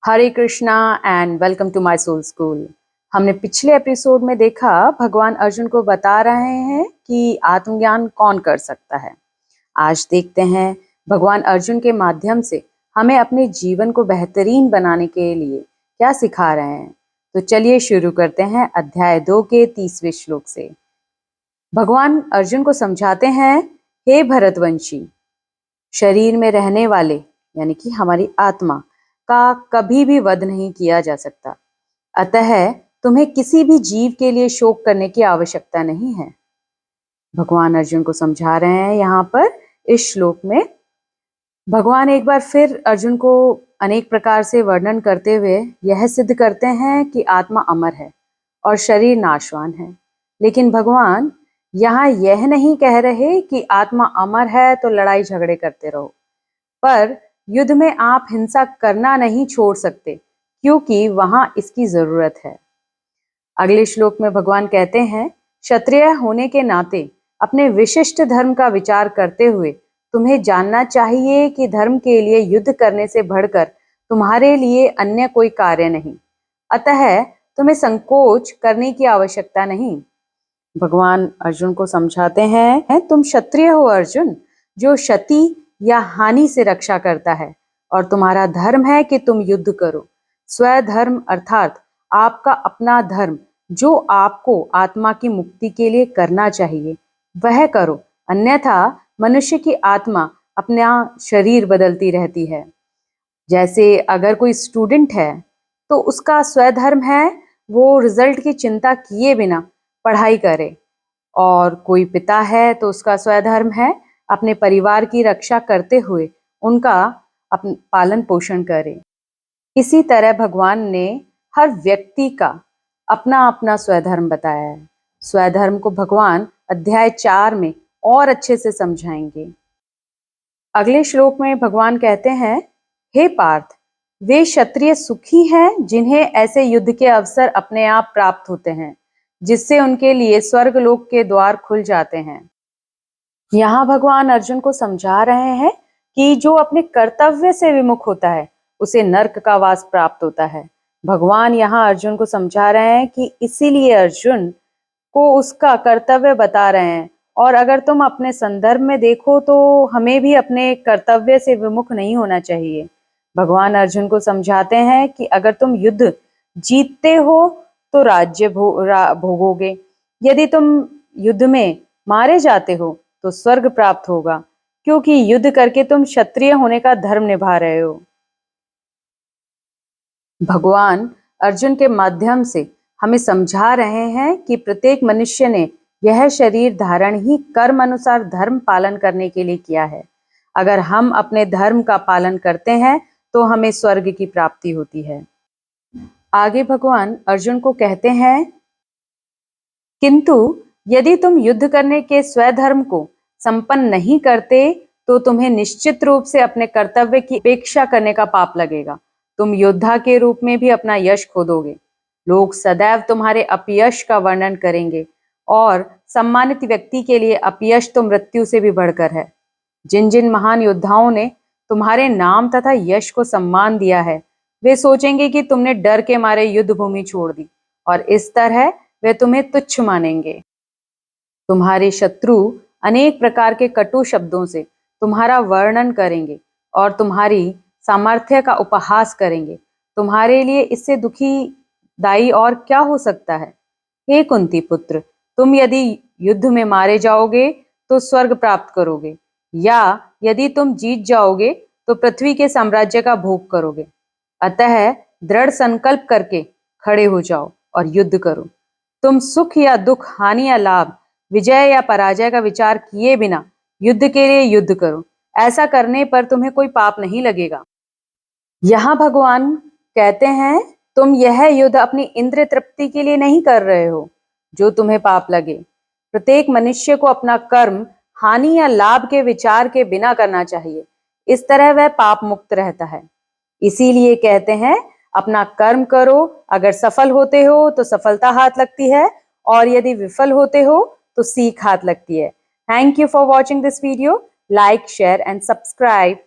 Hare Krishna and welcome to my soul school. हमने पिछले episode में देखा भगवान अर्जुन को बता रहे हैं कि आत्मज्ञान कौन कर सकता है। आज देखते हैं भगवान अर्जुन के माध्यम से हमें अपने जीवन को बेहतरीन बनाने के लिए क्या सिखा रहे हैं। तो चलिए शुरू करते हैं अध्याय 2 के 30वें श्लोक से। भगवान अर्जुन को समझाते हैं, हे भरतवंशी, शरीर में रहने वाले यानी कि हमारी आत्मा का कभी भी वध नहीं किया जा सकता, अतः तुम्हें किसी भी जीव के लिए शोक करने की आवश्यकता नहीं है। भगवान अर्जुन को समझा रहे हैं यहाँ पर इस श्लोक में। भगवान एक बार फिर अर्जुन को अनेक प्रकार से वर्णन करते हुए यह सिद्ध करते हैं कि आत्मा अमर है और शरीर नाशवान है। लेकिन भगवान यहाँ यह नहीं कह रहे कि आत्मा अमर है तो लड़ाई झगड़े करते रहो, पर युद्ध में आप हिंसा करना नहीं छोड़ सकते क्योंकि वहां इसकी जरूरत है। अगले श्लोक में भगवान कहते हैं, क्षत्रिय होने के नाते अपने विशिष्ट धर्म का विचार करते हुए तुम्हें जानना चाहिए कि धर्म के लिए युद्ध करने से बढ़कर तुम्हारे लिए अन्य कोई कार्य नहीं, अतः तुम्हें संकोच करने की आवश्यकता नहीं। भगवान अर्जुन को समझाते हैं, तुम क्षत्रिय हो अर्जुन, जो क्षति या हानि से रक्षा करता है, और तुम्हारा धर्म है कि तुम युद्ध करो। स्वधर्म अर्थात आपका अपना धर्म जो आपको आत्मा की मुक्ति के लिए करना चाहिए वह करो, अन्यथा मनुष्य की आत्मा अपना शरीर बदलती रहती है। जैसे अगर कोई स्टूडेंट है तो उसका स्वधर्म है वो रिजल्ट की चिंता किए बिना पढ़ाई करे, और कोई पिता है तो उसका स्वधर्म है अपने परिवार की रक्षा करते हुए उनका पालन पोषण करे। इसी तरह भगवान ने हर व्यक्ति का अपना अपना स्वधर्म बताया है। स्वधर्म को भगवान अध्याय 4 में और अच्छे से समझाएंगे। अगले श्लोक में भगवान कहते हैं, हे पार्थ, वे क्षत्रिय सुखी हैं जिन्हें ऐसे युद्ध के अवसर अपने आप प्राप्त होते हैं जिससे उनके लिए स्वर्ग लोक के द्वार खुल जाते हैं। यहाँ भगवान अर्जुन को समझा रहे हैं कि जो अपने कर्तव्य से विमुख होता है उसे नरक का वास प्राप्त होता है। भगवान यहाँ अर्जुन को समझा रहे हैं कि इसीलिए अर्जुन को उसका कर्तव्य बता रहे हैं, और अगर तुम अपने संदर्भ में देखो तो हमें भी अपने कर्तव्य से विमुख नहीं होना चाहिए। भगवान अर्जुन को समझाते हैं कि अगर तुम युद्ध जीतते हो तो राज्य भोगोगे, यदि तुम युद्ध में मारे जाते हो तो स्वर्ग प्राप्त होगा, क्योंकि युद्ध करके तुम क्षत्रिय होने का धर्म निभा रहे हो। भगवान अर्जुन के माध्यम से हमें समझा रहे हैं कि प्रत्येक मनुष्य ने यह शरीर धारण ही कर्म अनुसार धर्म पालन करने के लिए किया है। अगर हम अपने धर्म का पालन करते हैं तो हमें स्वर्ग की प्राप्ति होती है। आगे भगवान अर्जुन को कहते हैं, किंतु यदि तुम युद्ध करने के स्वधर्म को संपन्न नहीं करते तो तुम्हें निश्चित रूप से अपने कर्तव्य की उपेक्षा करने का पाप लगेगा। तुम योद्धा के रूप में भी अपना यश खो दोगे। लोग सदैव तुम्हारे अपयश का वर्णन करेंगे, और सम्मानित व्यक्ति के लिए अपयश तो मृत्यु से भी बढ़कर है। जिन जिन महान योद्धाओं ने तुम्हारे नाम तथा यश को सम्मान दिया है वे सोचेंगे कि तुमने डर के मारे युद्ध भूमि छोड़ दी, और इस तरह वे तुम्हें तुच्छ मानेंगे। तुम्हारे शत्रु अनेक प्रकार के कटु शब्दों से तुम्हारा वर्णन करेंगे और तुम्हारी सामर्थ्य का उपहास करेंगे। तुम्हारे लिए इससे दुखी दाई और क्या हो सकता है। हे कुंती पुत्र, तुम यदि युद्ध में मारे जाओगे तो स्वर्ग प्राप्त करोगे, या यदि तुम जीत जाओगे तो पृथ्वी के साम्राज्य का भोग करोगे। अतः दृढ़ संकल्प करके खड़े हो जाओ और युद्ध करो। तुम सुख या दुख, हानि या लाभ, विजय या पराजय का विचार किए बिना युद्ध के लिए युद्ध करो। ऐसा करने पर तुम्हें कोई पाप नहीं लगेगा। यहाँ भगवान कहते हैं, तुम यह युद्ध अपनी इंद्रिय तृप्ति के लिए नहीं कर रहे हो जो तुम्हें पाप लगे। प्रत्येक मनुष्य को अपना कर्म हानि या लाभ के विचार के बिना करना चाहिए, इस तरह वह पाप मुक्त रहता है। इसीलिए कहते हैं, अपना कर्म करो, अगर सफल होते हो तो सफलता हाथ लगती है, और यदि विफल होते हो तो सीख हाथ लगती है। Thank you for watching this video. Like, share and subscribe.